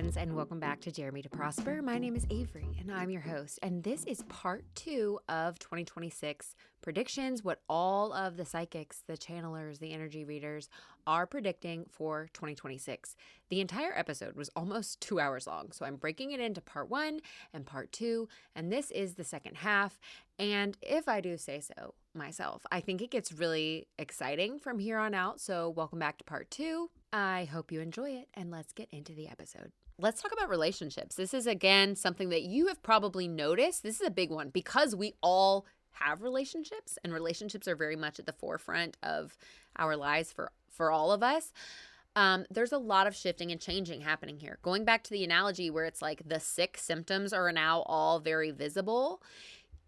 friends, and welcome back to Jeremy to Prosper. My name is Avery, and I'm your host. And this is part 2 of 2026 predictions, what all of the psychics, the channelers, the energy readers are predicting for 2026. The entire episode was almost 2 hours long, so I'm breaking it into part 1 and part 2, and this is the second half. And if I do say so myself, I think it gets really exciting from here on out. So welcome back to part 2. I hope you enjoy it, and let's get into the episode. Let's talk about relationships. This is, again, something that you have probably noticed. This is a big one because we all have relationships, and relationships are very much at the forefront of our lives for all of us. There's a lot of shifting and changing happening here. Going back to the analogy where it's like the sick symptoms are now all very visible.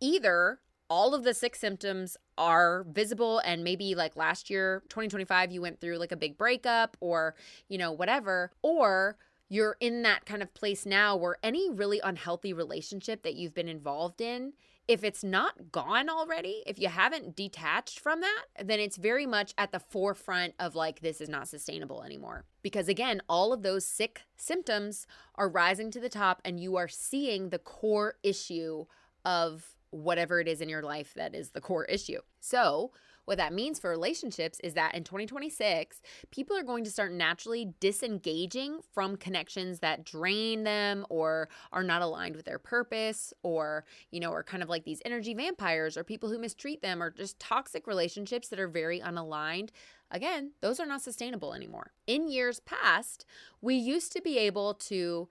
Either all of the sick symptoms are visible and maybe like last year, 2025, you went through like a big breakup or, whatever, or you're in that kind of place now where any really unhealthy relationship that you've been involved in, if it's not gone already, if you haven't detached from that, then it's very much at the forefront of like, this is not sustainable anymore. Because again, all of those sick symptoms are rising to the top and you are seeing the core issue of whatever it is in your life that is the core issue. So what that means for relationships is that in 2026, people are going to start naturally disengaging from connections that drain them or are not aligned with their purpose or, are kind of like these energy vampires or people who mistreat them or just toxic relationships that are very unaligned. Again, those are not sustainable anymore. In years past, we used to be able to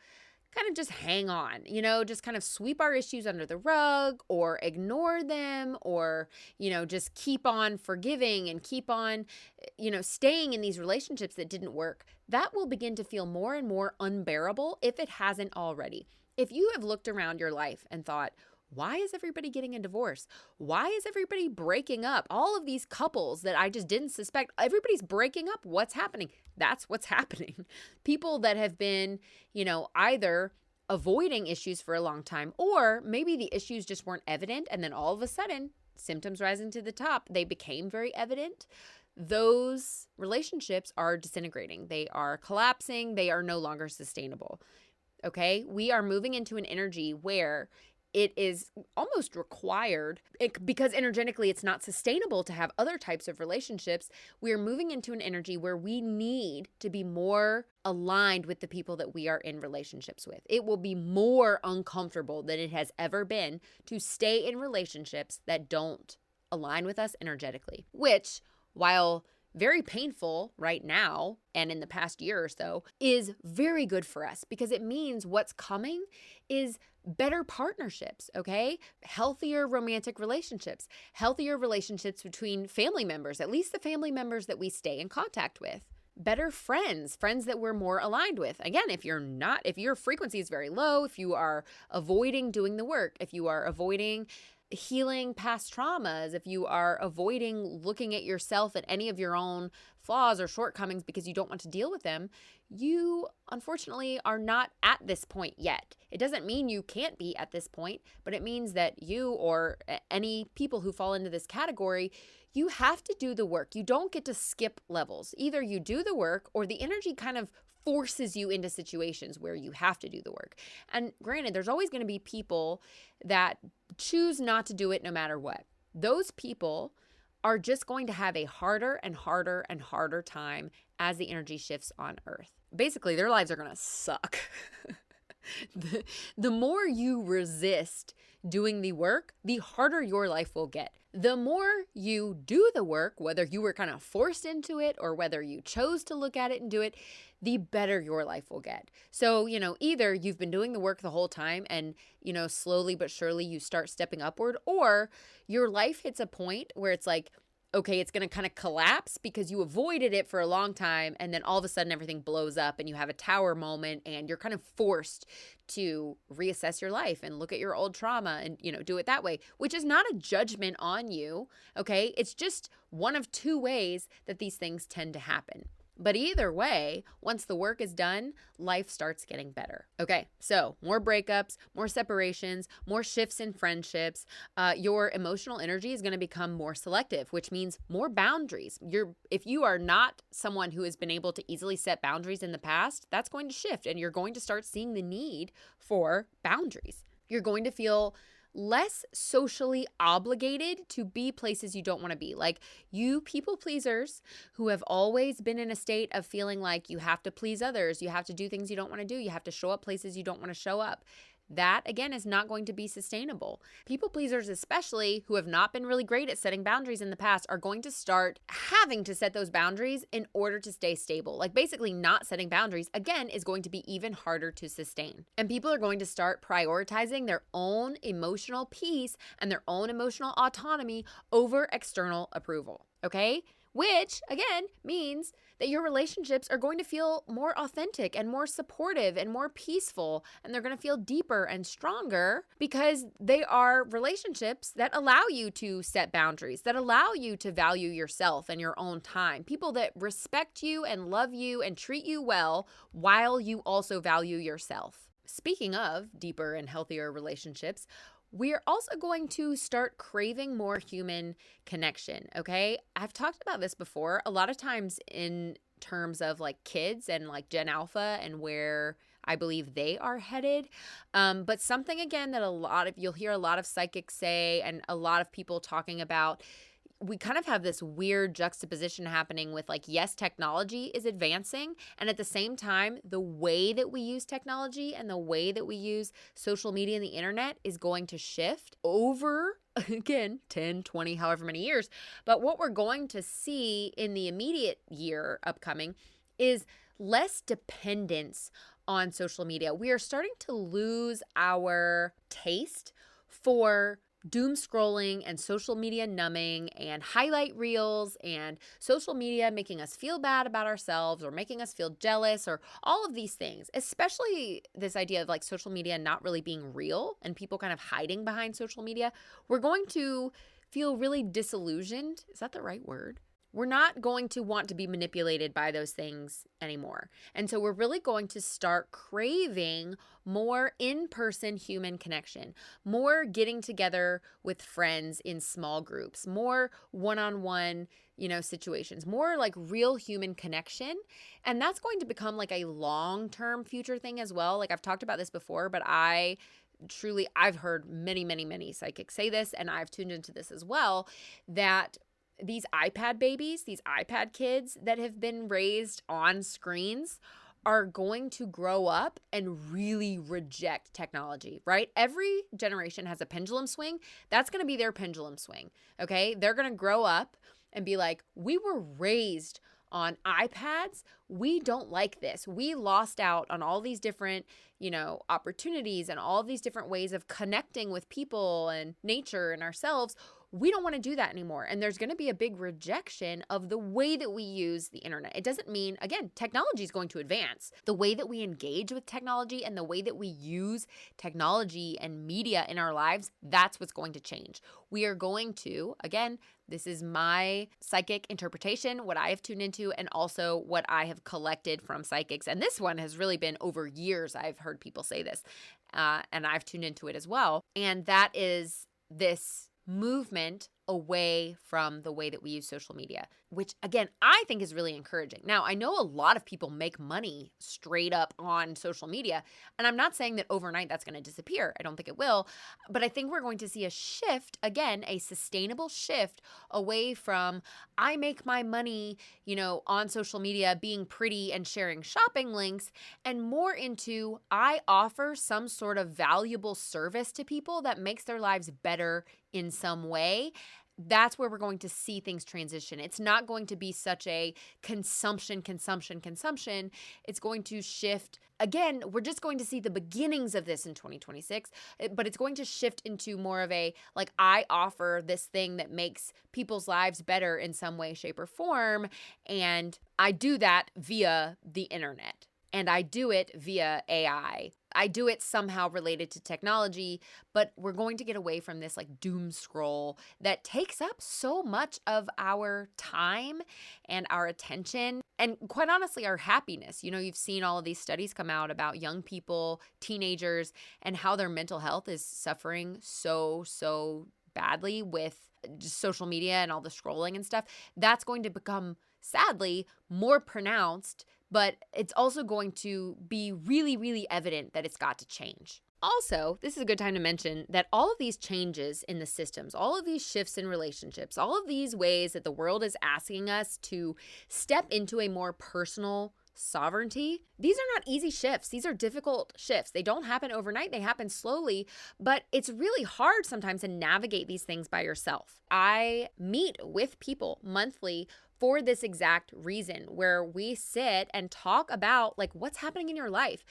kind of just hang on, just kind of sweep our issues under the rug or ignore them or, just keep on forgiving and keep on, staying in these relationships that didn't work. That will begin to feel more and more unbearable if it hasn't already. If you have looked around your life and thought, why is everybody getting a divorce? Why is everybody breaking up? All of these couples that I just didn't suspect, everybody's breaking up. What's happening? That's what's happening. People that have been, either avoiding issues for a long time, or maybe the issues just weren't evident. And then all of a sudden, symptoms rising to the top, they became very evident. Those relationships are disintegrating. They are collapsing. They are no longer sustainable. Okay? We are moving into an energy where it is almost required because energetically it's not sustainable to have other types of relationships. We are moving into an energy where we need to be more aligned with the people that we are in relationships with. It will be more uncomfortable than it has ever been to stay in relationships that don't align with us energetically, which, while very painful right now and in the past year or so, is very good for us because it means what's coming is better partnerships, okay? Healthier romantic relationships, healthier relationships between family members, at least the family members that we stay in contact with. Better friends that we're more aligned with. Again, if your frequency is very low, if you are avoiding doing the work, if you are avoiding healing past traumas, if you are avoiding looking at yourself and any of your own flaws or shortcomings because you don't want to deal with them, you unfortunately are not at this point yet. It doesn't mean you can't be at this point, but it means that you or any people who fall into this category, you have to do the work. You don't get to skip levels. Either you do the work or the energy kind of forces you into situations where you have to do the work. And granted, there's always going to be people that choose not to do it no matter what. Those people are just going to have a harder and harder and harder time as the energy shifts on Earth. Basically, their lives are going to suck. The more you resist doing the work, the harder your life will get. The more you do the work, whether you were kind of forced into it or whether you chose to look at it and do it, the better your life will get. So, either you've been doing the work the whole time and, slowly but surely you start stepping upward, or your life hits a point where it's like, okay, it's going to kind of collapse because you avoided it for a long time. And then all of a sudden everything blows up and you have a tower moment and you're kind of forced to reassess your life and look at your old trauma and, do it that way, which is not a judgment on you. Okay. It's just one of two ways that these things tend to happen. But either way, once the work is done, life starts getting better. Okay, so more breakups, more separations, more shifts in friendships. Your emotional energy is going to become more selective, which means more boundaries. If you are not someone who has been able to easily set boundaries in the past, that's going to shift, and you're going to start seeing the need for boundaries. You're going to feel less socially obligated to be places you don't want to be. Like, you people pleasers who have always been in a state of feeling like you have to please others, you have to do things you don't want to do, you have to show up places you don't want to show up. That, again, is not going to be sustainable. People pleasers, especially, who have not been really great at setting boundaries in the past, are going to start having to set those boundaries in order to stay stable. Like, basically, not setting boundaries, again, is going to be even harder to sustain. And people are going to start prioritizing their own emotional peace and their own emotional autonomy over external approval, okay? Which, again, means that your relationships are going to feel more authentic and more supportive and more peaceful, and they're going to feel deeper and stronger because they are relationships that allow you to set boundaries, that allow you to value yourself and your own time. People that respect you and love you and treat you well while you also value yourself. Speaking of deeper and healthier relationships, we're also going to start craving more human connection, okay? I've talked about this before, a lot of times in terms of like kids and like Gen Alpha and where I believe they are headed. But something, again, that you'll hear a lot of psychics say and a lot of people talking about, we kind of have this weird juxtaposition happening with like, yes, technology is advancing. And at the same time, the way that we use technology and the way that we use social media and the internet is going to shift over, again, 10, 20, however many years. But what we're going to see in the immediate year upcoming is less dependence on social media. We are starting to lose our taste for doom scrolling and social media numbing and highlight reels and social media making us feel bad about ourselves or making us feel jealous or all of these things, especially this idea of like social media not really being real and people kind of hiding behind social media. We're going to feel really disillusioned. Is that the right word? We're not going to want to be manipulated by those things anymore. And so we're really going to start craving more in-person human connection, more getting together with friends in small groups, more one-on-one, situations, more like real human connection. And that's going to become like a long-term future thing as well. Like, I've talked about this before, but I've heard many, many, many psychics say this, and I've tuned into this as well, that these iPad babies, these iPad kids that have been raised on screens are going to grow up and really reject technology, right? Every generation has a pendulum swing. That's going to be their pendulum swing, okay? They're going to grow up and be like, we were raised on iPads. We don't like this. We lost out on all these different, opportunities and all of these different ways of connecting with people and nature and ourselves. We don't want to do that anymore. And there's going to be a big rejection of the way that we use the internet. It doesn't mean, again, technology is going to advance. The way that we engage with technology and the way that we use technology and media in our lives, that's what's going to change. We are going to, again, this is my psychic interpretation, what I have tuned into, and also what I have collected from psychics. And this one has really been over years. I've heard people say this, and I've tuned into it as well. And that is this movement away from the way that we use social media, which, again, I think is really encouraging. Now, I know a lot of people make money straight up on social media, and I'm not saying that overnight that's going to disappear. I don't think it will, but I think we're going to see a shift, again, a sustainable shift away from I make my money, on social media being pretty and sharing shopping links, and more into I offer some sort of valuable service to people that makes their lives better in some way. That's where we're going to see things transition. It's not going to be such a consumption. It's going to shift. Again, we're just going to see the beginnings of this in 2026, but it's going to shift into more of a, like, I offer this thing that makes people's lives better in some way, shape, or form, and I do that via the internet. And I do it via AI I do it somehow related to technology, but we're going to get away from this like doom scroll that takes up so much of our time and our attention and quite honestly, our happiness. You've seen all of these studies come out about young people, teenagers, and how their mental health is suffering so badly with just social media and all the scrolling and stuff. That's going to become, sadly, more pronounced, but it's also going to be really evident that it's got to change. Also, this is a good time to mention that all of these changes in the systems, all of these shifts in relationships, all of these ways that the world is asking us to step into a more personal sovereignty, these are not easy shifts. These are difficult shifts. They don't happen overnight. They happen slowly, but it's really hard sometimes to navigate these things by yourself. I meet with people monthly for this exact reason, where we sit and talk about like what's happening in your life.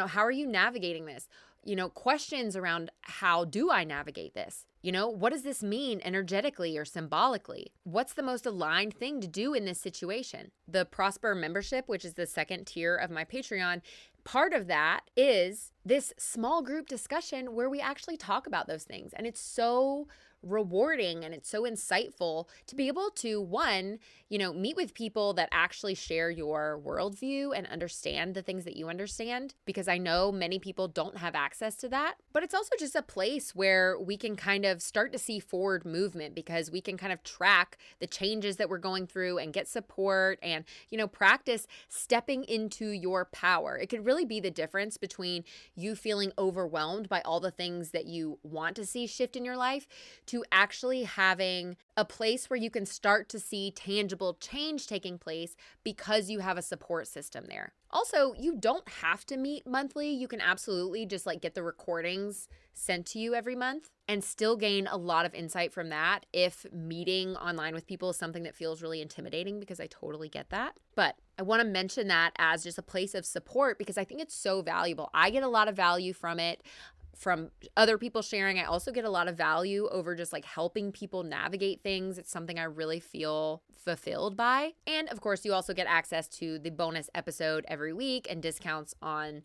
How are you navigating this? Questions around how do I navigate this? What does this mean energetically or symbolically? What's the most aligned thing to do in this situation? The Prosper membership, which is the second tier of my Patreon, part of that is this small group discussion where we actually talk about those things. And it's so rewarding and it's so insightful to be able to, one, meet with people that actually share your worldview and understand the things that you understand, because I know many people don't have access to that. But it's also just a place where we can kind of start to see forward movement, because we can kind of track the changes that we're going through and get support and, practice stepping into your power. It could really be the difference between you feeling overwhelmed by all the things that you want to see shift in your life to actually having a place where you can start to see tangible change taking place because you have a support system there. Also, you don't have to meet monthly. You can absolutely just get the recordings sent to you every month and still gain a lot of insight from that if meeting online with people is something that feels really intimidating, because I totally get that. But I want to mention that as just a place of support because I think it's so valuable. I get a lot of value from it. From other people sharing, I also get a lot of value over just helping people navigate things. It's something I really feel fulfilled by. And of course, you also get access to the bonus episode every week and discounts on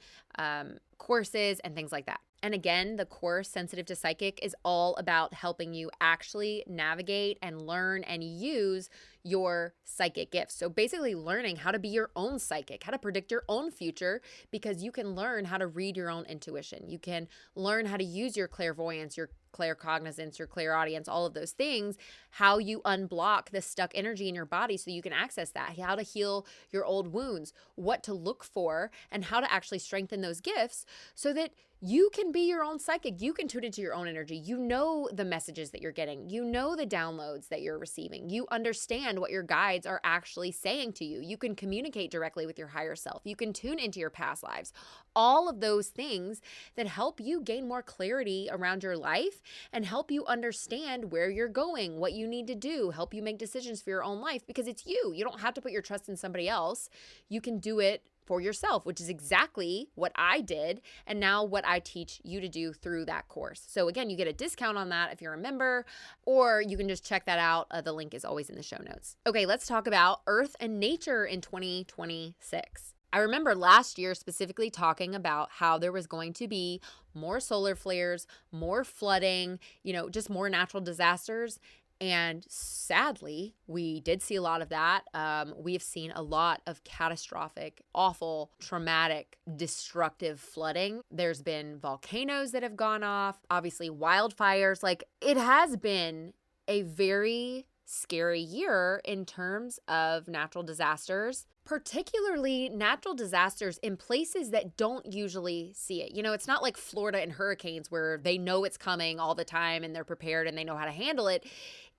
courses and things like that. And again, the course Sensitive to Psychic is all about helping you actually navigate and learn and use your psychic gifts. So basically learning how to be your own psychic, how to predict your own future, because you can learn how to read your own intuition. You can learn how to use your clairvoyance, your claircognizance, your clairaudience, all of those things, how you unblock the stuck energy in your body so you can access that, how to heal your old wounds, what to look for, and how to actually strengthen those gifts so that you can be your own psychic. You can tune into your own energy. You know the messages that you're getting. You know the downloads that you're receiving. You understand what your guides are actually saying to you. You can communicate directly with your higher self. You can tune into your past lives. All of those things that help you gain more clarity around your life and help you understand where you're going, what you need to do, help you make decisions for your own life, because it's you. You don't have to put your trust in somebody else. You can do it for yourself, which is exactly what I did and now what I teach you to do through that course. So again, you get a discount on that if you're a member, or you can just check that out. The link is always in the show notes. Okay, let's talk about Earth and nature in 2026. I remember last year specifically talking about how there was going to be more solar flares, more flooding, just more natural disasters. And sadly, we did see a lot of that. We have seen a lot of catastrophic, awful, traumatic, destructive flooding. There's been volcanoes that have gone off, obviously wildfires. It has been a very scary year in terms of natural disasters, particularly natural disasters in places that don't usually see it. It's not like Florida and hurricanes where they know it's coming all the time and they're prepared and they know how to handle it.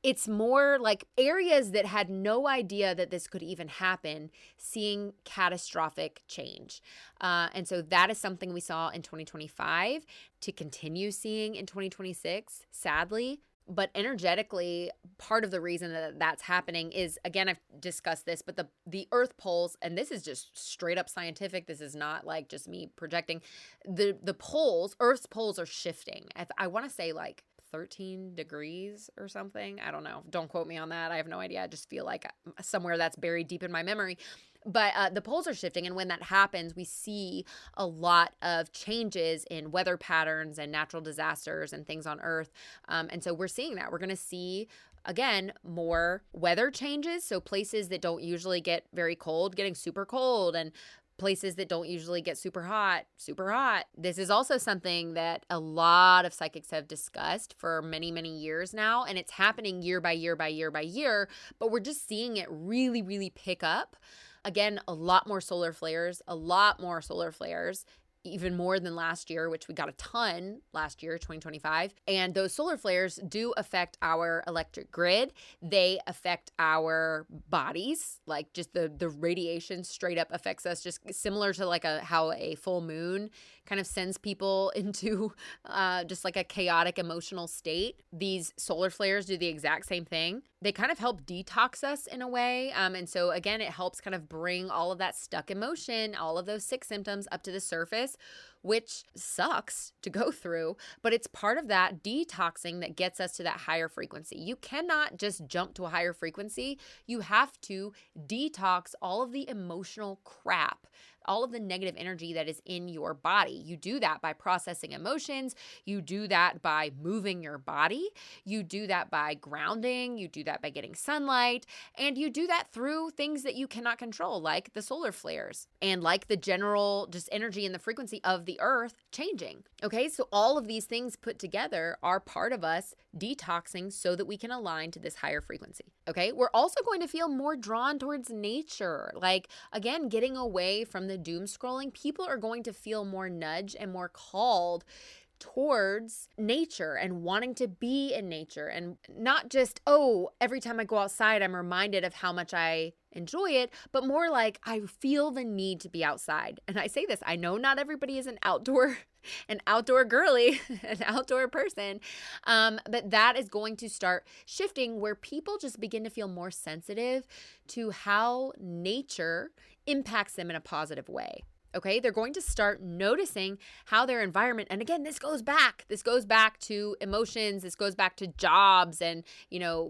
It's more like areas that had no idea that this could even happen, seeing catastrophic change. And so that is something we saw in 2025 to continue seeing in 2026, sadly. But energetically, part of the reason that that's happening is, again, I've discussed this, but the Earth poles, and this is just straight up scientific. This is not just me projecting. The poles, Earth's poles are shifting. I want to say 13 degrees or something. I don't know. Don't quote me on that. I have no idea. I just feel like somewhere that's buried deep in my memory. But the poles are shifting, and when that happens, we see a lot of changes in weather patterns and natural disasters and things on Earth. And so we're seeing that. We're going to see, again, more weather changes. So places that don't usually get very cold, getting super cold, and places that don't usually get super hot, super hot. This is also something that a lot of psychics have discussed for many, many years now, and it's happening year by year by year by year, but we're just seeing it really, really pick up. Again, a lot more solar flares, even more than last year, which we got a ton last year, 2025. And those solar flares do affect our electric grid. They affect our bodies, like just the radiation straight up affects us, just similar to like how a full moon kind of sends people into just like a chaotic emotional state. These solar flares do the exact same thing. They kind of help detox us in a way. And so again, it helps kind of bring all of that stuck emotion, all of those sick symptoms up to the surface, which sucks to go through, but it's part of that detoxing that gets us to that higher frequency. You cannot just jump to a higher frequency. You have to detox all of the emotional crap, all of the negative energy that is in your body. You do that by processing emotions. You do that by moving your body. You do that by grounding. You do that by getting sunlight. And you do that through things that you cannot control, like the solar flares and like the general just energy and the frequency of the earth changing. Okay, so all of these things put together are part of us detoxing so that we can align to this higher frequency. Okay, we're also going to feel more drawn towards nature. Like, again, getting away from the doom scrolling, people are going to feel more nudged and more called towards nature and wanting to be in nature, and not just, oh, every time I go outside, I'm reminded of how much I enjoy it, but more like I feel the need to be outside. And I say this, I know not everybody is an outdoor girly, an outdoor person, but that is going to start shifting where people just begin to feel more sensitive to how nature impacts them in a positive way. Okay, they're going to start noticing how their environment, and again, this goes back to emotions, this goes back to jobs and,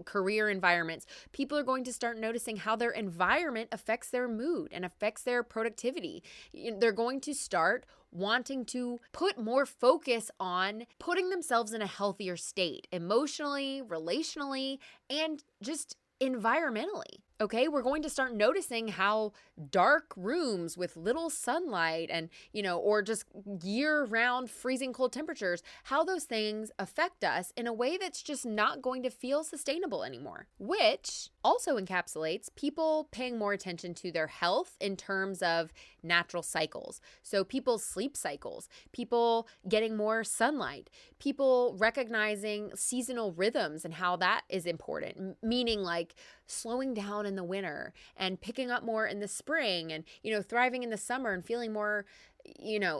career environments. People are going to start noticing how their environment affects their mood and affects their productivity. They're going to start wanting to put more focus on putting themselves in a healthier state, emotionally, relationally, and just environmentally. Okay, we're going to start noticing how dark rooms with little sunlight and, or just year-round freezing cold temperatures, how those things affect us in a way that's just not going to feel sustainable anymore, which also encapsulates people paying more attention to their health in terms of natural cycles. So people's sleep cycles, people getting more sunlight, people recognizing seasonal rhythms and how that is important, meaning like slowing down in the winter and picking up more in the spring and, thriving in the summer and feeling more,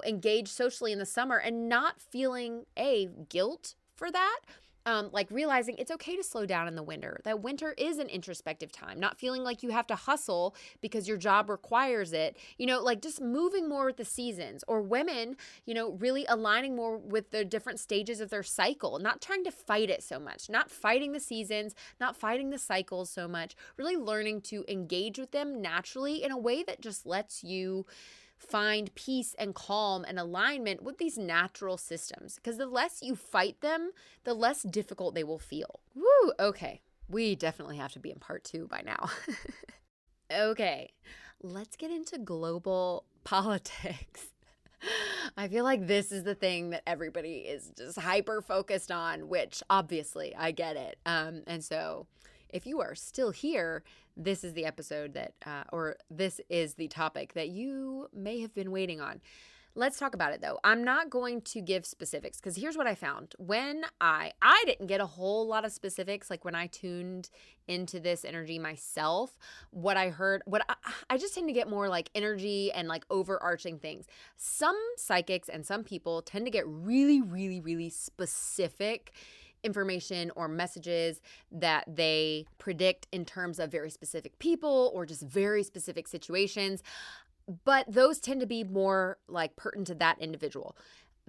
engaged socially in the summer and not feeling guilt for that. Like realizing it's okay to slow down in the winter, that winter is an introspective time, not feeling like you have to hustle because your job requires it, like just moving more with the seasons, or women, really aligning more with the different stages of their cycle, not trying to fight it so much, not fighting the seasons, not fighting the cycles so much, really learning to engage with them naturally in a way that just lets you find peace and calm and alignment with these natural systems. Because the less you fight them, the less difficult they will feel. Woo, okay. We definitely have to be in part 2 by now. Okay, let's get into global politics. I feel like this is the thing that everybody is just hyper focused on, which obviously I get it. And so if you are still here, this is the episode or this is the topic that you may have been waiting on. Let's talk about it though. I'm not going to give specifics because here's what I found. When I didn't get a whole lot of specifics, like when I tuned into this energy myself, what I heard, I just tend to get more like energy and like overarching things. Some psychics and some people tend to get really, really, really specific information or messages that they predict in terms of very specific people or just very specific situations. But those tend to be more like pertinent to that individual.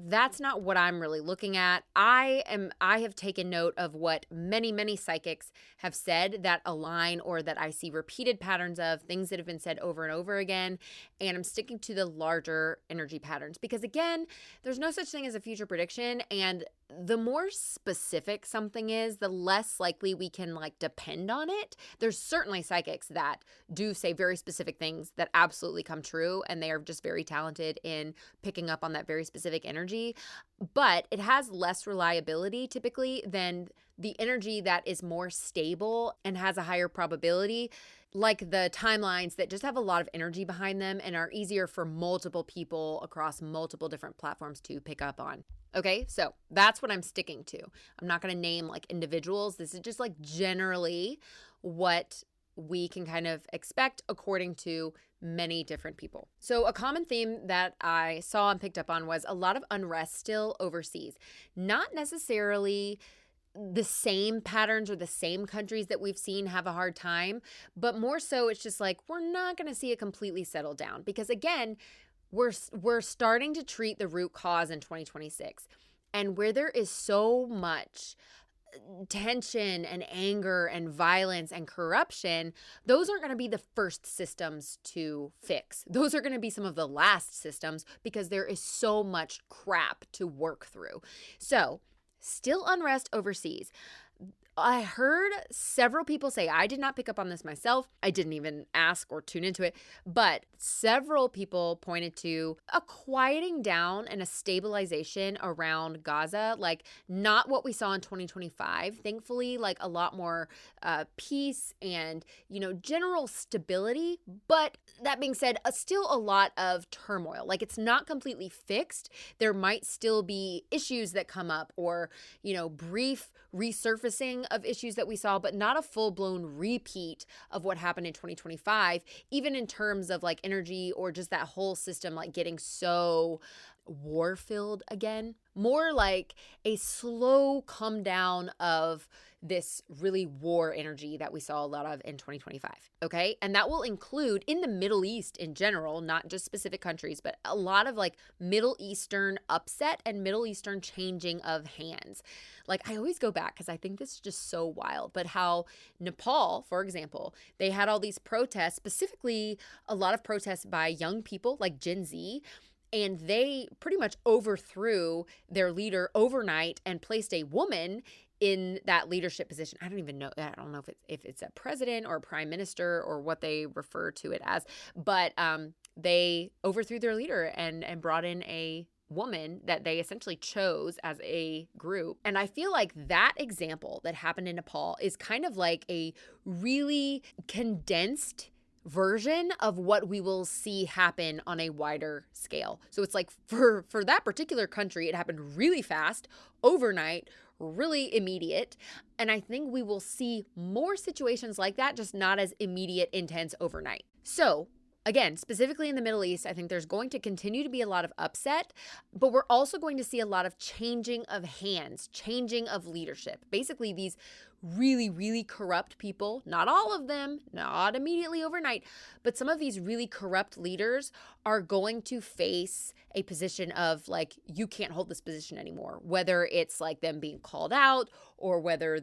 that's not what I'm really looking at. I have taken note of what many, many psychics have said that align or that I see repeated patterns of, things that have been said over and over again. And I'm sticking to the larger energy patterns because, again, there's no such thing as a future prediction. And the more specific something is, the less likely we can depend on it. There's certainly psychics that do say very specific things that absolutely come true, and they are just very talented in picking up on that very specific energy. But it has less reliability typically than the energy that is more stable and has a higher probability, like the timelines that just have a lot of energy behind them and are easier for multiple people across multiple different platforms to pick up on. Okay, so that's what I'm sticking to. I'm not going to name individuals. This is just generally what we can kind of expect according to many different people. So a common theme that I saw and picked up on was a lot of unrest still overseas. Not necessarily the same patterns or the same countries that we've seen have a hard time, but more so it's just we're not going to see it completely settle down because, again, we're starting to treat the root cause in 2026. And where there is so much tension and anger and violence and corruption, those aren't going to be the first systems to fix. Those are going to be some of the last systems because there is so much crap to work through. So, still unrest overseas. I heard several people say, I did not pick up on this myself. I didn't even ask or tune into it, but several people pointed to a quieting down and a stabilization around Gaza, not what we saw in 2025. Thankfully, a lot more peace and, general stability. But that being said, still a lot of turmoil. It's not completely fixed. There might still be issues that come up or, brief resurfacing of issues that we saw, but not a full-blown repeat of what happened in 2025, even in terms of energy or just that whole system getting so war-filled again. More like a slow come down of this really war energy that we saw a lot of in 2025, okay? And that will include in the Middle East in general, not just specific countries, but a lot of Middle Eastern upset and Middle Eastern changing of hands. I always go back because I think this is just so wild, but how Nepal, for example, they had all these protests, specifically a lot of protests by young people like Gen Z, and they pretty much overthrew their leader overnight and placed a woman in that leadership position. I don't know if it's a president or a prime minister or what they refer to it as, but they overthrew their leader and brought in a woman that they essentially chose as a group. And I feel like that example that happened in Nepal is kind of a really condensed version of what we will see happen on a wider scale. So it's for that particular country, it happened really fast, overnight, really immediate. And I think we will see more situations like that, just not as immediate, intense overnight. So again, specifically in the Middle East, I think there's going to continue to be a lot of upset, but we're also going to see a lot of changing of hands, changing of leadership. Basically, these really, really corrupt people, not all of them, not immediately overnight, but some of these really corrupt leaders are going to face a position of you can't hold this position anymore, whether it's them being called out or whether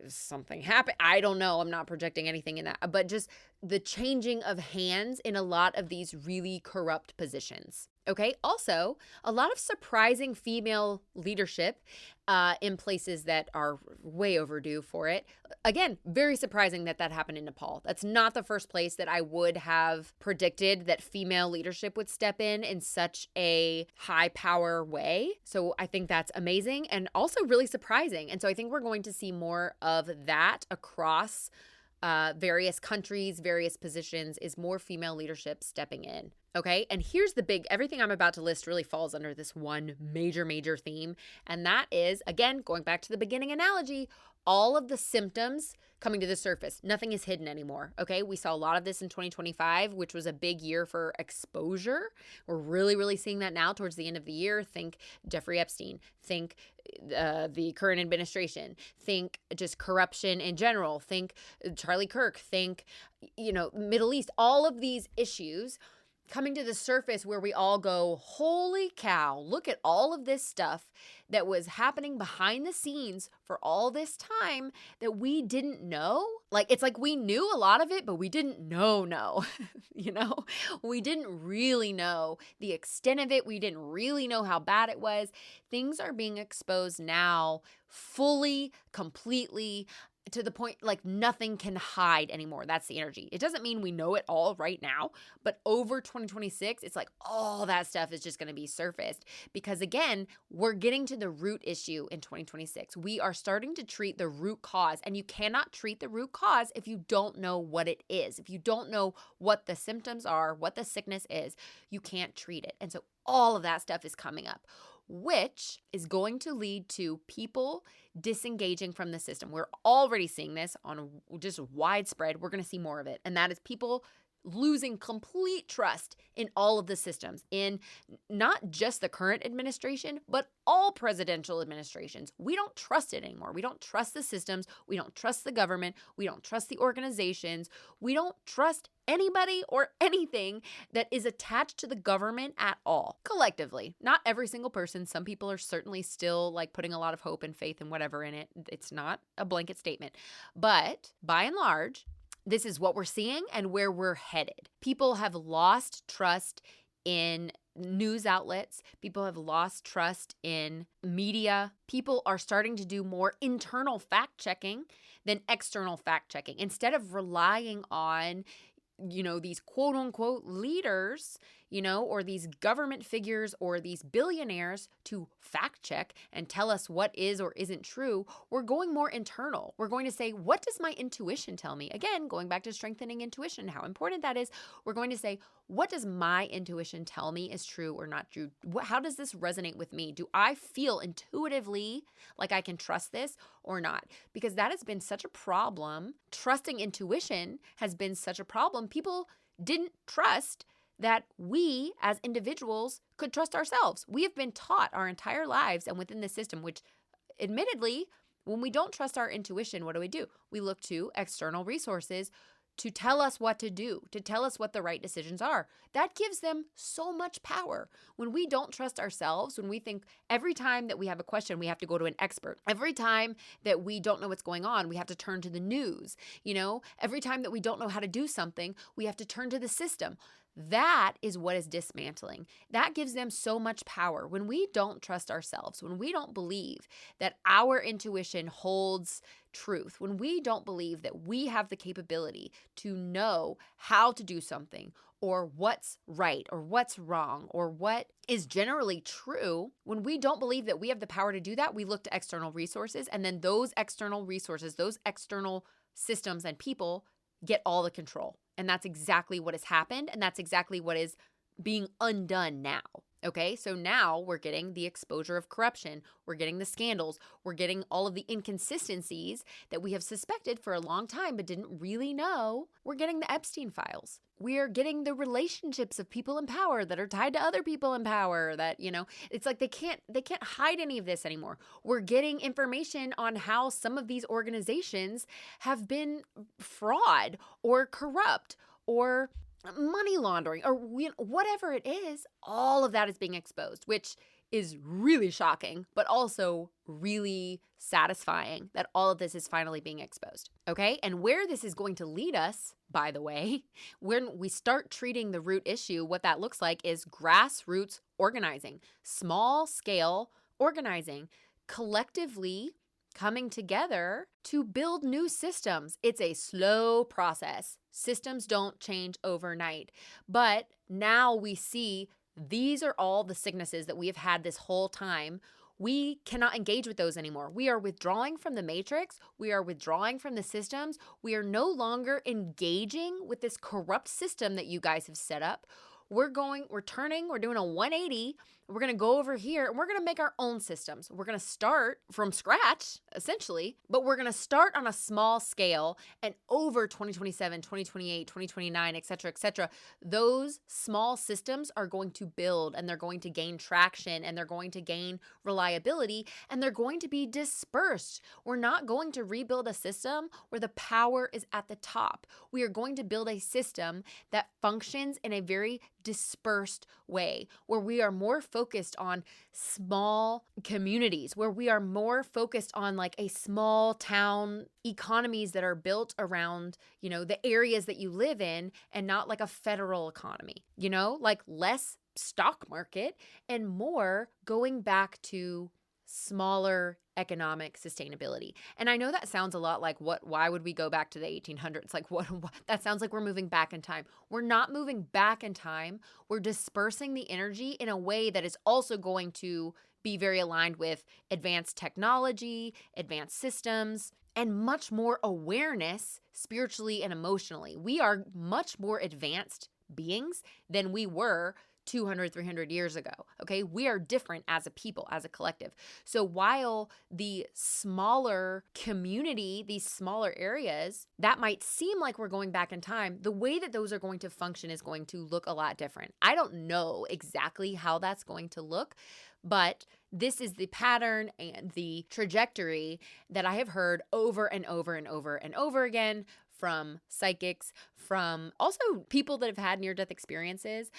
something happened. I don't know. I'm not projecting anything in that, but just the changing of hands in a lot of these really corrupt positions. Okay. Also, a lot of surprising female leadership in places that are way overdue for it. Again, very surprising that happened in Nepal. That's not the first place that I would have predicted that female leadership would step in such a high power way. So I think that's amazing and also really surprising. And so I think we're going to see more of that across various countries, various positions, is more female leadership stepping in. Okay. And here's everything I'm about to list really falls under this one major theme. And that is, again, going back to the beginning analogy, all of the symptoms coming to the surface. Nothing is hidden anymore. Okay. We saw a lot of this in 2025, which was a big year for exposure. We're really seeing that now towards the end of the year. Think Jeffrey Epstein, think the current administration, think just corruption in general, think Charlie Kirk, think, Middle East, all of these issues coming to the surface where we all go, holy cow, look at all of this stuff that was happening behind the scenes for all this time that we didn't know. Like, it's like we knew a lot of it, but we didn't know, we didn't really know the extent of it. We didn't really know how bad it was. Things are being exposed now fully, completely, to the point like nothing can hide anymore. That's the energy. It doesn't mean we know it all right now, but over 2026, it's like all that stuff is just going to be surfaced because again, we're getting to the root issue in 2026. We are starting to treat the root cause, and you cannot treat the root cause if you don't know what it is. If you don't know what the symptoms are, what the sickness is, you can't treat it. And so all of that stuff is coming up, which is going to lead to people disengaging from the system. We're already seeing this on just widespread. We're going to see more of it. And that is people losing complete trust in all of the systems, in not just the current administration, but all presidential administrations. We don't trust it anymore. We don't trust the systems. We don't trust the government. We don't trust the organizations. We don't trust anybody or anything that is attached to the government at all, collectively. Not every single person. Some people are certainly still like putting a lot of hope and faith and whatever in it. It's not a blanket statement. But by and large, this is what we're seeing and where we're headed. People have lost trust in news outlets. People have lost trust in media. People are starting to do more internal fact checking than external fact checking. Instead of relying on these quote unquote leaders, or these government figures or these billionaires to fact check and tell us what is or isn't true, we're going more internal. We're going to say, what does my intuition tell me? Again, going back to strengthening intuition, how important that is. We're going to say, what does my intuition tell me is true or not true? How does this resonate with me? Do I feel intuitively like I can trust this or not? Because that has been such a problem. Trusting intuition has been such a problem. People didn't trust that we as individuals could trust ourselves. We have been taught our entire lives and within the system, which admittedly, when we don't trust our intuition, what do? We look to external resources to tell us what to do, to tell us what the right decisions are. That gives them so much power. When we don't trust ourselves, when we think every time that we have a question, we have to go to an expert. Every time that we don't know what's going on, we have to turn to the news. Every time that we don't know how to do something, we have to turn to the system. That is what is dismantling. That gives them so much power. When we don't trust ourselves, when we don't believe that our intuition holds truth, when we don't believe that we have the capability to know how to do something or what's right or what's wrong or what is generally true, when we don't believe that we have the power to do that, we look to external resources, and then those external resources, those external systems and people get all the control. And that's exactly what has happened. And that's exactly what is being undone now. Okay, so now we're getting the exposure of corruption. We're getting the scandals. We're getting all of the inconsistencies that we have suspected for a long time but didn't really know. We're getting the Epstein files. We're getting the relationships of people in power that are tied to other people in power that, it's like they can't hide any of this anymore. We're getting information on how some of these organizations have been fraud or corrupt or money laundering or whatever it is. All of that is being exposed, which is really shocking, but also really satisfying that all of this is finally being exposed. Okay. And where this is going to lead us, by the way, when we start treating the root issue, what that looks like is grassroots organizing, small scale organizing, collectively coming together to build new systems. It's a slow process. Systems don't change overnight. But now we see these are all the sicknesses that we have had this whole time. We cannot engage with those anymore. We are withdrawing from the matrix. We are withdrawing from the systems. We are no longer engaging with this corrupt system that you guys have set up. We're doing a 180. We're going to go over here and we're going to make our own systems. We're going to start from scratch, essentially, but we're going to start on a small scale, and over 2027, 2028, 2029, et cetera, those small systems are going to build, and they're going to gain traction, and they're going to gain reliability, and they're going to be dispersed. We're not going to rebuild a system where the power is at the top. We are going to build a system that functions in a very dispersed way, where we are more focused on small communities, where we are more focused on like a small town economies that are built around, the areas that you live in, and not like a federal economy, like less stock market and more going back to smaller economic sustainability. And I know that sounds a lot like why would we go back to the 1800s? Like what that sounds like we're moving back in time. We're not moving back in time. We're dispersing the energy in a way that is also going to be very aligned with advanced technology, advanced systems, and much more awareness spiritually and emotionally. We are much more advanced beings than we were 200, 300 years ago, okay? We are different as a people, as a collective. So while the smaller community, these smaller areas, that might seem like we're going back in time, the way that those are going to function is going to look a lot different. I don't know exactly how that's going to look, but this is the pattern and the trajectory that I have heard over and over and over and over again from psychics, from also people that have had near-death experiences.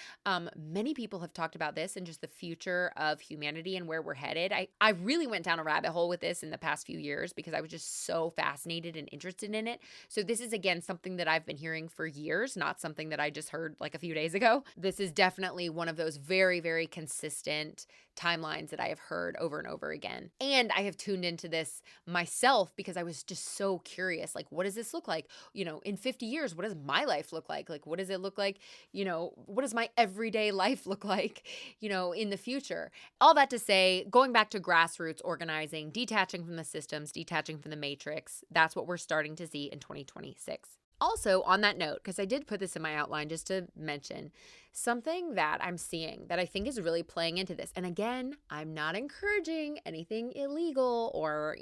Many people have talked about this and just the future of humanity and where we're headed. I really went down a rabbit hole with this in the past few years because I was just so fascinated and interested in it. So this is, again, something that I've been hearing for years, not something that I just heard like a few days ago. This is definitely one of those very, very consistent timelines that I have heard over and over again. And I have tuned into this myself because I was just so curious, like, what does this look like? In 50 years, what does my life look like? Like, what does it look like? What does my everyday life look like, in the future? All that to say, going back to grassroots organizing, detaching from the systems, detaching from the matrix, that's what we're starting to see in 2026. Also, on that note, because I did put this in my outline just to mention, something that I'm seeing that I think is really playing into this. And again, I'm not encouraging anything illegal or,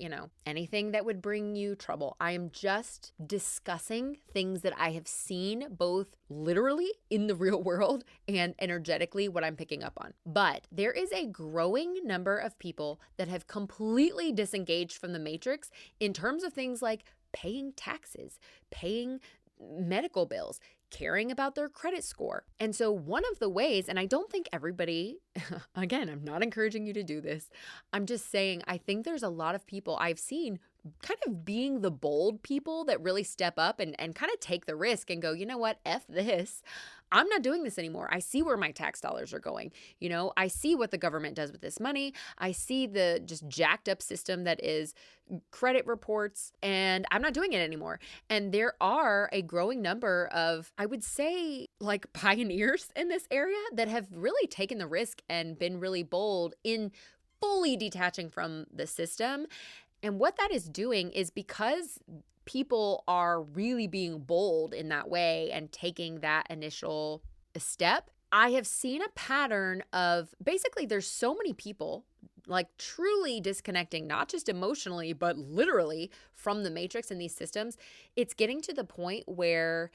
anything that would bring you trouble. I am just discussing things that I have seen both literally in the real world and energetically what I'm picking up on. But there is a growing number of people that have completely disengaged from the matrix in terms of things like paying taxes, paying medical bills, caring about their credit score. And so one of the ways, and I don't think everybody, again, I'm not encouraging you to do this. I'm just saying, I think there's a lot of people I've seen kind of being the bold people that really step up and kind of take the risk and go, you know what, F this. I'm not doing this anymore. I see where my tax dollars are going. I see what the government does with this money. I see the just jacked up system that is credit reports, and I'm not doing it anymore. And there are a growing number of, I would say, like pioneers in this area that have really taken the risk and been really bold in fully detaching from the system. And what that is doing is because people are really being bold in that way and taking that initial step, I have seen a pattern of basically there's so many people like truly disconnecting, not just emotionally, but literally from the matrix and these systems. It's getting to the point where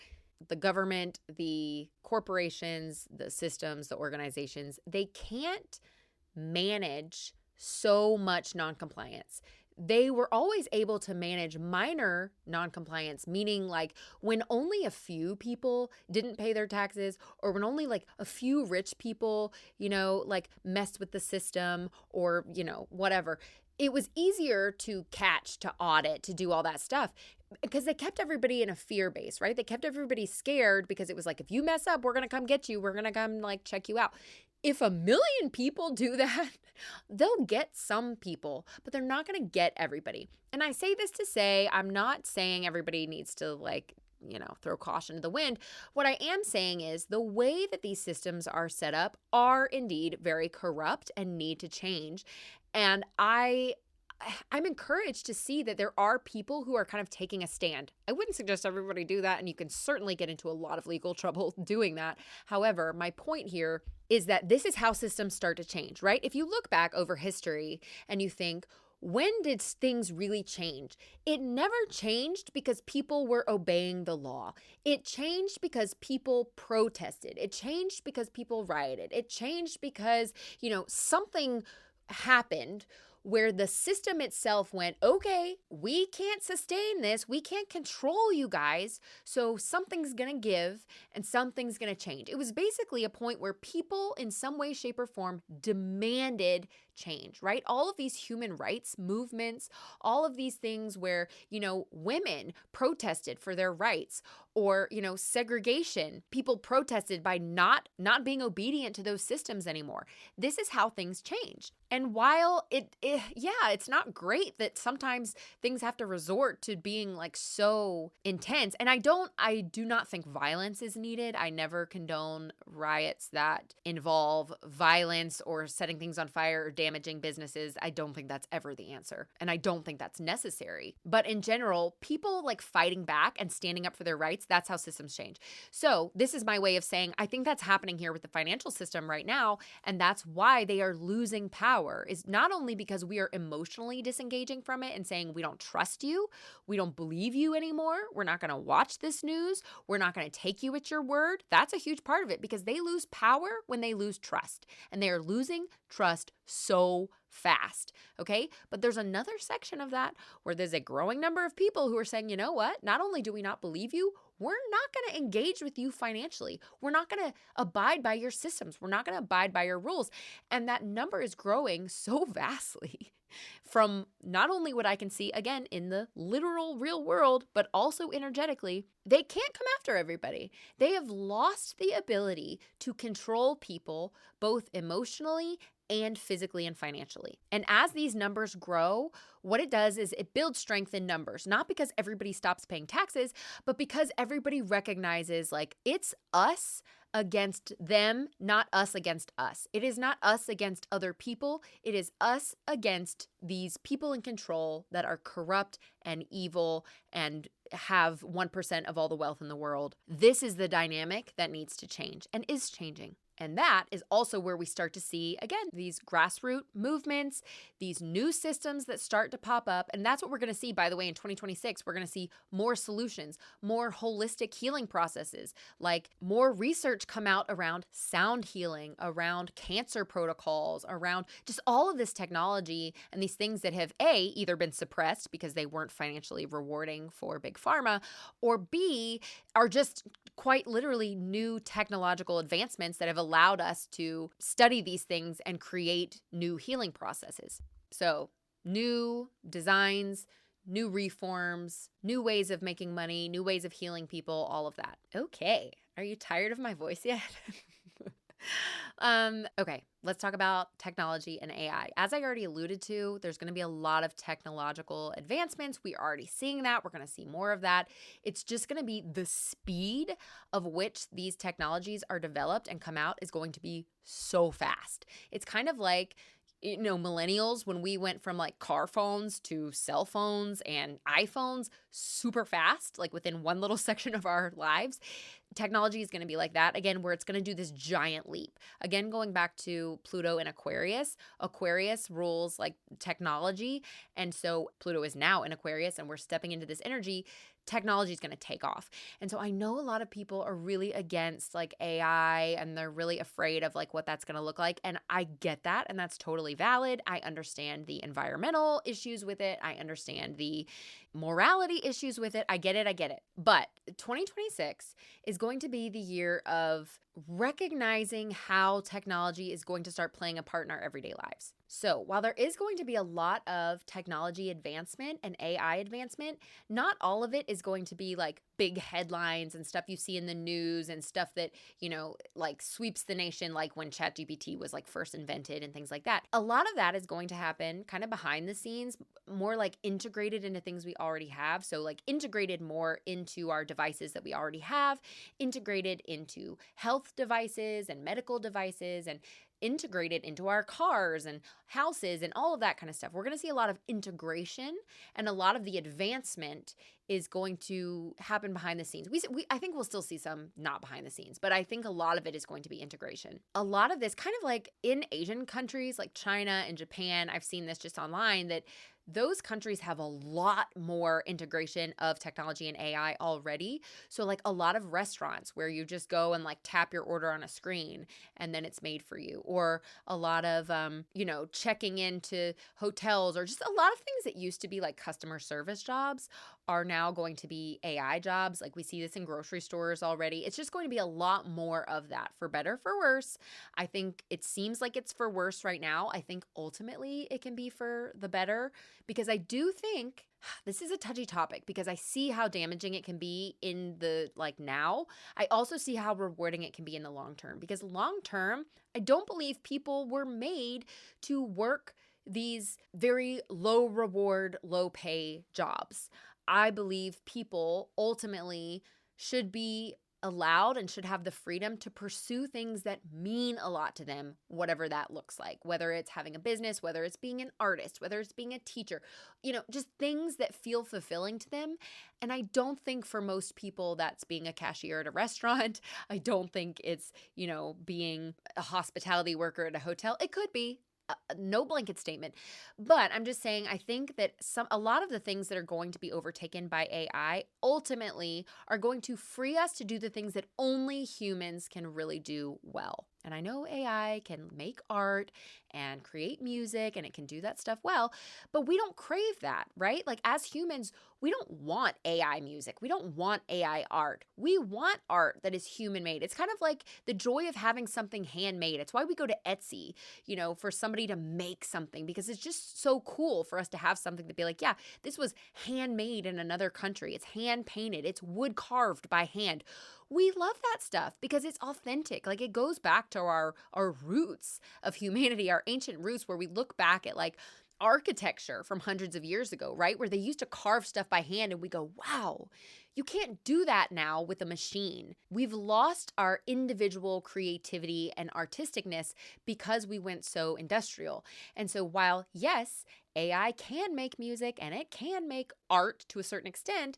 the government, the corporations, the systems, the organizations, they can't manage so much noncompliance. They were always able to manage minor noncompliance, meaning like when only a few people didn't pay their taxes, or when only like a few rich people, like messed with the system or, whatever. It was easier to catch, to audit, to do all that stuff because they kept everybody in a fear base, right? They kept everybody scared because it was like, if you mess up, we're going to come get you. We're going to come like check you out. If 1 million people do that, they'll get some people, but they're not going to get everybody. And I say this to say, I'm not saying everybody needs to throw caution to the wind. What I am saying is the way that these systems are set up are indeed very corrupt and need to change. And I I'm encouraged to see that there are people who are kind of taking a stand. I wouldn't suggest everybody do that, and you can certainly get into a lot of legal trouble doing that. However, my point here is that this is how systems start to change, right? If you look back over history and you think, when did things really change? It never changed because people were obeying the law. It changed because people protested. It changed because people rioted. It changed because, something happened where the system itself went, okay, we can't sustain this. We can't control you guys. So something's going to give and something's going to change. It was basically a point where people in some way, shape, or form demanded change, right? All of these human rights movements, all of these things where, women protested for their rights, or, segregation, people protested by not being obedient to those systems anymore. This is how things change. And while it's not great that sometimes things have to resort to being like so intense. And I do not think violence is needed. I never condone riots that involve violence or setting things on fire or damaging businesses. I don't think that's ever the answer. And I don't think that's necessary. But in general, people like fighting back and standing up for their rights, that's how systems change. So this is my way of saying, I think that's happening here with the financial system right now. And that's why they are losing power, is not only because we are emotionally disengaging from it and saying, we don't trust you, we don't believe you anymore, we're not going to watch this news, we're not going to take you at your word. That's a huge part of it, because they lose power when they lose trust, and they are losing trust so fast. Okay. But there's another section of that where there's a growing number of people who are saying, you know what? Not only do we not believe you, we're not going to engage with you financially. We're not going to abide by your systems. We're not going to abide by your rules. And that number is growing so vastly from not only what I can see, again, in the literal real world, but also energetically. They can't come after everybody. They have lost the ability to control people both emotionally and physically and financially. And as these numbers grow, what it does is it builds strength in numbers, not because everybody stops paying taxes, but because everybody recognizes like it's us against them, not us against us. It is not us against other people. It is us against these people in control that are corrupt and evil and have 1% of all the wealth in the world. This is the dynamic that needs to change and is changing. And that is also where we start to see, again, these grassroots movements, these new systems that start to pop up. And that's what we're going to see, by the way, in 2026. We're going to see more solutions, more holistic healing processes, like more research come out around sound healing, around cancer protocols, around just all of this technology and these things that have A, either been suppressed because they weren't financially rewarding for big pharma, or B, are just quite literally new technological advancements that have allowed us to study these things and create new healing processes. So new designs, new reforms, new ways of making money, new ways of healing people, all of that. Okay. Are you tired of my voice yet? Okay, let's talk about technology and AI. As I already alluded to, there's going to be a lot of technological advancements. We're already seeing that. We're going to see more of that. It's just going to be the speed of which these technologies are developed and come out is going to be so fast. It's kind of like, millennials, when we went from like car phones to cell phones and iPhones super fast, like within one little section of our lives. Technology is going to be like that again, where it's going to do this giant leap. Again, going back to Pluto and Aquarius rules like technology. And so Pluto is now in Aquarius and we're stepping into this energy. Technology is going to take off. And so I know a lot of people are really against like AI and they're really afraid of like what that's going to look like. And I get that. And that's totally valid. I understand the environmental issues with it. I understand the morality issues with it. I get it. But 2026 is going to be the year of recognizing how technology is going to start playing a part in our everyday lives. So while there is going to be a lot of technology advancement and AI advancement, not all of it is going to be like big headlines and stuff you see in the news and stuff that, like sweeps the nation, like when ChatGPT was like first invented and things like that. A lot of that is going to happen kind of behind the scenes, more like integrated into things we already have. So like integrated more into our devices that we already have, integrated into health devices and medical devices, and integrated into our cars and houses and all of that kind of stuff. We're going to see a lot of integration, and a lot of the advancement is going to happen behind the scenes. I think we'll still see some not behind the scenes, but I think a lot of it is going to be integration. A lot of this kind of like in Asian countries like China and Japan, I've seen this just online, that those countries have a lot more integration of technology and AI already. So like a lot of restaurants where you just go and like tap your order on a screen and then it's made for you, or a lot of, checking into hotels, or just a lot of things that used to be like customer service jobs are now going to be AI jobs. Like we see this in grocery stores already. It's just going to be a lot more of that, for better, for worse. I think it seems like it's for worse right now. I think ultimately it can be for the better, because I do think this is a touchy topic, because I see how damaging it can be in the like now. I also see how rewarding it can be in the long term, because long term, I don't believe people were made to work these very low reward, low pay jobs. I believe people ultimately should be allowed and should have the freedom to pursue things that mean a lot to them, whatever that looks like, whether it's having a business, whether it's being an artist, whether it's being a teacher, just things that feel fulfilling to them. And I don't think for most people that's being a cashier at a restaurant. I don't think it's, being a hospitality worker at a hotel. It could be. No blanket statement, but I'm just saying, I think that a lot of the things that are going to be overtaken by AI ultimately are going to free us to do the things that only humans can really do well. And I know AI can make art and create music, and it can do that stuff well, but we don't crave that, right? Like as humans, we don't want AI music. We don't want AI art. We want art that is human made. It's kind of like the joy of having something handmade. It's why we go to Etsy, for somebody to make something, because it's just so cool for us to have something to be like, yeah, this was handmade in another country. It's hand painted. It's wood carved by hand. We love that stuff because it's authentic. Like it goes back to our roots of humanity, our ancient roots, where we look back at like architecture from hundreds of years ago, right? Where they used to carve stuff by hand and we go, wow, you can't do that now with a machine. We've lost our individual creativity and artisticness because we went so industrial. And so while, yes, AI can make music and it can make art to a certain extent,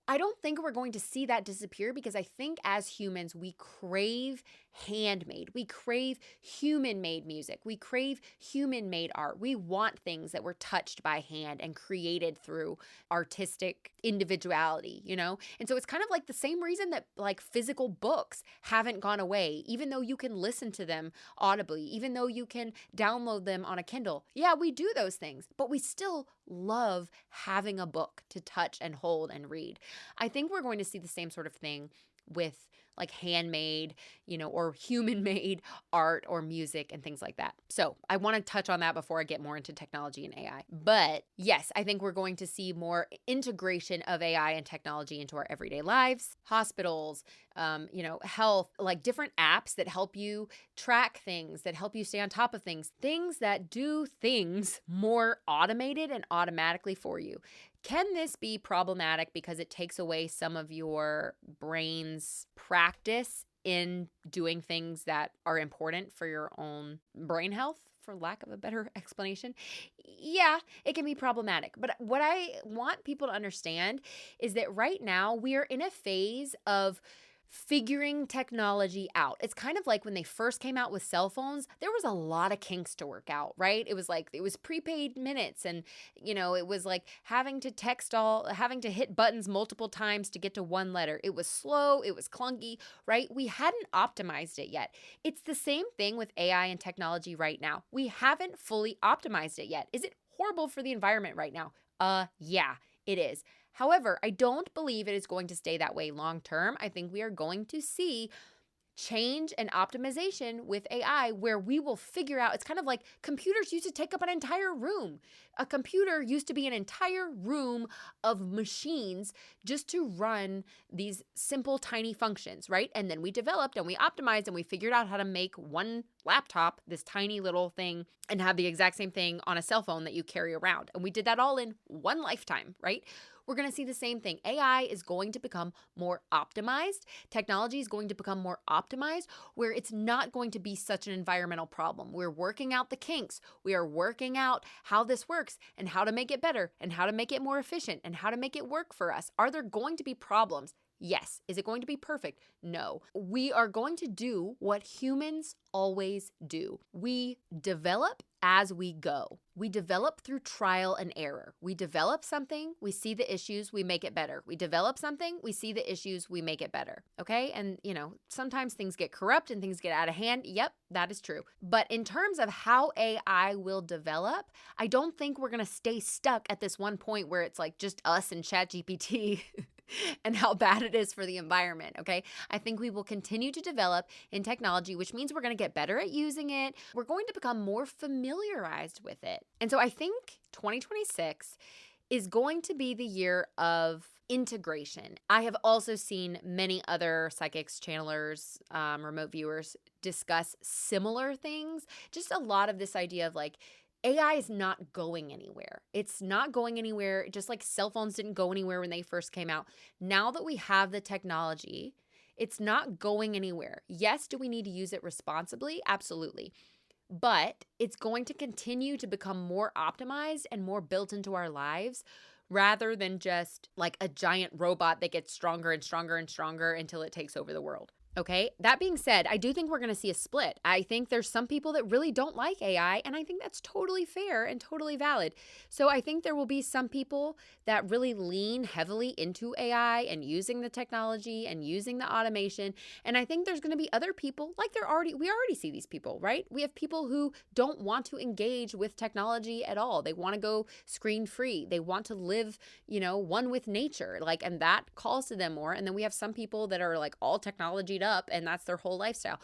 I don't think we're going to see that disappear, because I think as humans, we crave handmade. We crave human-made music. We crave human-made art. We want things that were touched by hand and created through artistic individuality, And so it's kind of like the same reason that like physical books haven't gone away, even though you can listen to them audibly, even though you can download them on a Kindle. Yeah, we do those things, but we still love having a book to touch and hold and read. I think we're going to see the same sort of thing with like handmade, or human-made art or music and things like that. So I want to touch on that before I get more into technology and AI. But yes, I think we're going to see more integration of AI and technology into our everyday lives, hospitals, health, like different apps that help you track things, that help you stay on top of things that do things more automated and automatically for you. Can this be problematic because it takes away some of your brain's practice in doing things that are important for your own brain health, for lack of a better explanation? Yeah, it can be problematic. But what I want people to understand is that right now we are in a phase of figuring technology out. It's kind of like when they first came out with cell phones, there was a lot of kinks to work out, right? It was prepaid minutes, and it was like having to hit buttons multiple times to get to one letter. It was slow, it was clunky, right? We hadn't optimized it yet. It's the same thing with AI and technology right now. We haven't fully optimized it yet. Is it horrible for the environment right now? Yeah, it is. However, I don't believe it is going to stay that way long term. I think we are going to see change and optimization with AI, where we will figure out, it's kind of like computers used to take up an entire room. A computer used to be an entire room of machines just to run these simple, tiny functions, right? And then we developed and we optimized and we figured out how to make one laptop, this tiny little thing, and have the exact same thing on a cell phone that you carry around. And we did that all in one lifetime, right? we're going to see the same thing. AI is going to become more optimized. Technology is going to become more optimized where it's not going to be such an environmental problem. We're working out the kinks. We are working out how this works and how to make it better and how to make it more efficient and how to make it work for us. Are there going to be problems? Yes. Is it going to be perfect? No. We are going to do what humans always do. We develop as we go. We develop through trial and error. We develop something, we see the issues, we make it better. We develop something, we see the issues, we make it better. Okay? And, sometimes things get corrupt and things get out of hand. Yep, that is true. But in terms of how AI will develop, I don't think we're going to stay stuck at this one point where it's like just us and ChatGPT and how bad it is for the environment, okay? I think we will continue to develop in technology, which means we're going to get better at using it. We're going to become more familiarized with it. And so I think 2026 is going to be the year of integration. I have also seen many other psychics, channelers, remote viewers discuss similar things. Just a lot of this idea of like, AI is not going anywhere. It's not going anywhere, just like cell phones didn't go anywhere when they first came out. Now that we have the technology, it's not going anywhere. Yes, do we need to use it responsibly? Absolutely. But it's going to continue to become more optimized and more built into our lives rather than just like a giant robot that gets stronger and stronger and stronger until it takes over the world. Okay, that being said, I do think we're going to see a split. I think there's some people that really don't like AI, and I think that's totally fair and totally valid. So I think there will be some people that really lean heavily into AI and using the technology and using the automation. And I think there's going to be other people like we already see these people, right? We have people who don't want to engage with technology at all. They want to go screen free. They want to live, one with nature, and that calls to them more. And then we have some people that are like all technology up and that's their whole lifestyle.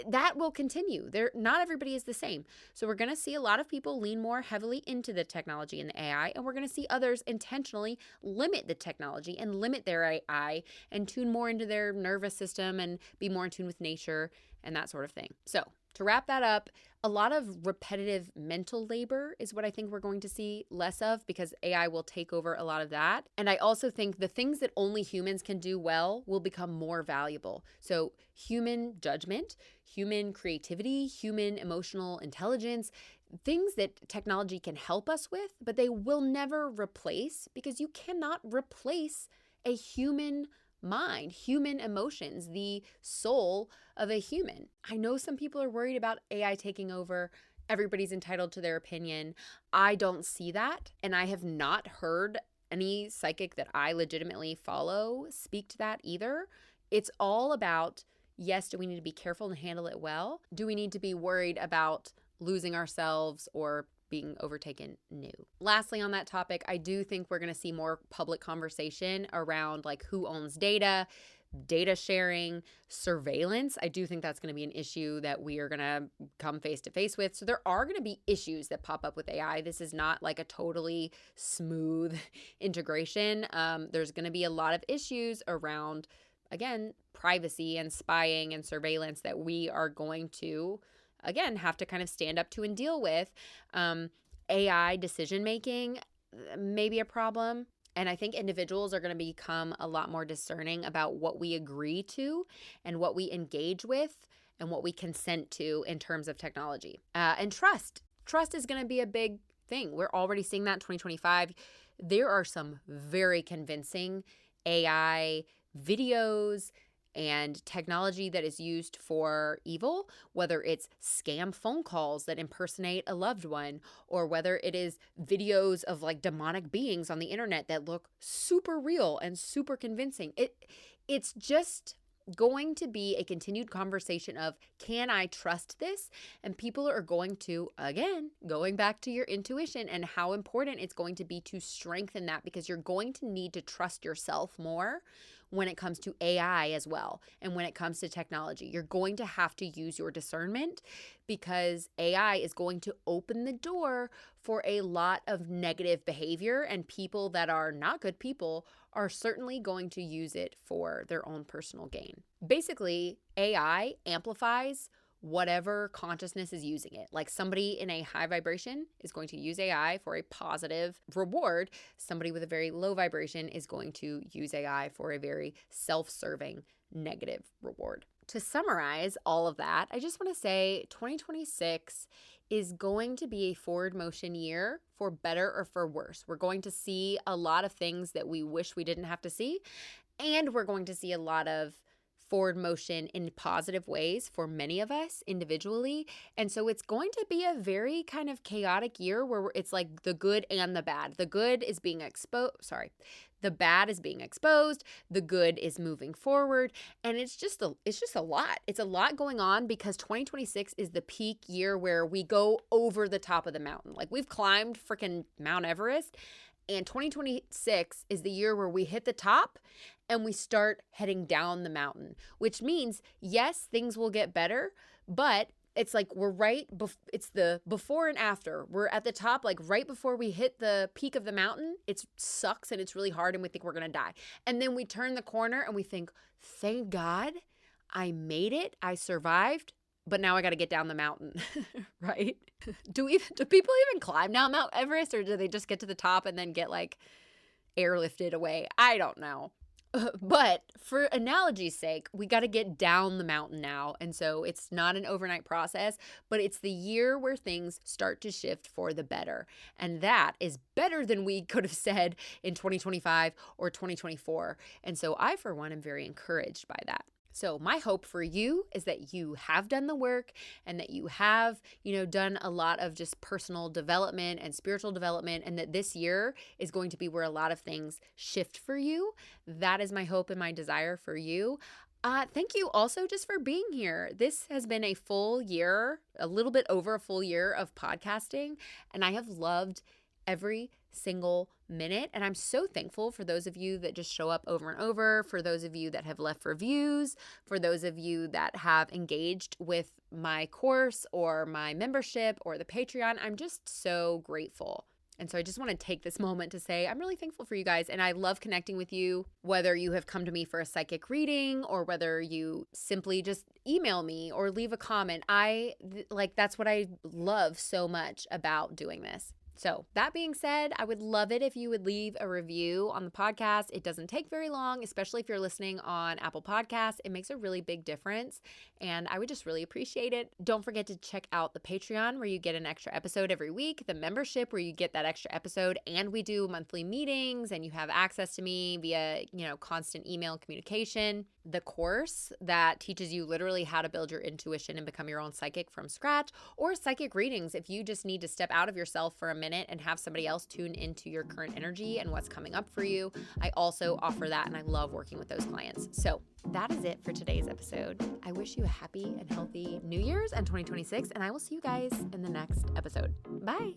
That will continue. Not everybody is the same. So we're going to see a lot of people lean more heavily into the technology and the AI, and we're going to see others intentionally limit the technology and limit their AI and tune more into their nervous system and be more in tune with nature and that sort of thing. So to wrap that up, a lot of repetitive mental labor is what I think we're going to see less of because AI will take over a lot of that. And I also think the things that only humans can do well will become more valuable. So human judgment, human creativity, human emotional intelligence, things that technology can help us with, but they will never replace because you cannot replace a human mind, human emotions, the soul of a human. I know some people are worried about AI taking over. Everybody's entitled to their opinion. I don't see that. And I have not heard any psychic that I legitimately follow speak to that either. It's all about, yes, do we need to be careful and handle it well? Do we need to be worried about losing ourselves or being overtaken? No. Lastly, on that topic, I do think we're going to see more public conversation around like who owns data sharing, surveillance. I do think that's going to be an issue that we are going to come face to face with. So there are going to be issues that pop up with AI. This is not like a totally smooth integration. There's going to be a lot of issues around, again, privacy and spying and surveillance that we are going to again, have to kind of stand up to and deal with. AI decision-making may be a problem. And I think individuals are going to become a lot more discerning about what we agree to and what we engage with and what we consent to in terms of technology. And trust. Trust is going to be a big thing. We're already seeing that in 2025. There are some very convincing AI videos and technology that is used for evil, whether it's scam phone calls that impersonate a loved one, or whether it is videos of like demonic beings on the internet that look super real and super convincing. It's just going to be a continued conversation of, can I trust this? And people are going to, again, going back to your intuition and how important it's going to be to strengthen that, because you're going to need to trust yourself more when it comes to AI as well. And when it comes to technology, you're going to have to use your discernment, because AI is going to open the door for a lot of negative behavior, and people that are not good people are certainly going to use it for their own personal gain. Basically, AI amplifies whatever consciousness is using it. Like somebody in a high vibration is going to use AI for a positive reward. Somebody with a very low vibration is going to use AI for a very self-serving negative reward. To summarize all of that, I just want to say 2026 is going to be a forward motion year for better or for worse. We're going to see a lot of things that we wish we didn't have to see, and we're going to see a lot of forward motion in positive ways for many of us individually. And so it's going to be a very kind of chaotic year where it's like the good and the bad. The good is being the bad is being exposed, the good is moving forward, and it's just a lot. It's a lot going on because 2026 is the peak year where we go over the top of the mountain. Like we've climbed freaking Mount Everest, and 2026 is the year where we hit the top and we start heading down the mountain, which means, yes, things will get better, but it's like we're it's the before and after. We're at the top, like right before we hit the peak of the mountain. It sucks and it's really hard and we think we're going to die. And then we turn the corner and we think, thank God I made it. I survived, but now I got to get down the mountain, right? Do people even climb down Mount Everest, or do they just get to the top and then get like airlifted away? I don't know. But for analogy's sake, we got to get down the mountain now. And so it's not an overnight process, but it's the year where things start to shift for the better. And that is better than we could have said in 2025 or 2024. And so I, for one, am very encouraged by that. So my hope for you is that you have done the work and that you have, done a lot of just personal development and spiritual development, and that this year is going to be where a lot of things shift for you. That is my hope and my desire for you. Thank you also just for being here. This has been a full year, a little bit over a full year of podcasting, and I have loved every single minute. And I'm so thankful for those of you that just show up over and over, for those of you that have left reviews, for those of you that have engaged with my course or my membership or the Patreon. I'm just so grateful. And so I just want to take this moment to say I'm really thankful for you guys, and I love connecting with you, whether you have come to me for a psychic reading or whether you simply just email me or leave a comment. That's what I love so much about doing this. So that being said, I would love it if you would leave a review on the podcast. It doesn't take very long, especially if you're listening on Apple Podcasts. It makes a really big difference, and I would just really appreciate it. Don't forget to check out the Patreon, where you get an extra episode every week, the membership, where you get that extra episode, and we do monthly meetings, and you have access to me via, constant email communication. The course that teaches you literally how to build your intuition and become your own psychic from scratch, or psychic readings if you just need to step out of yourself for a minute and have somebody else tune into your current energy and what's coming up for you. I also offer that, and I love working with those clients. So that is it for today's episode. I wish you a happy and healthy New Year's and 2026, and I will see you guys in the next episode. Bye.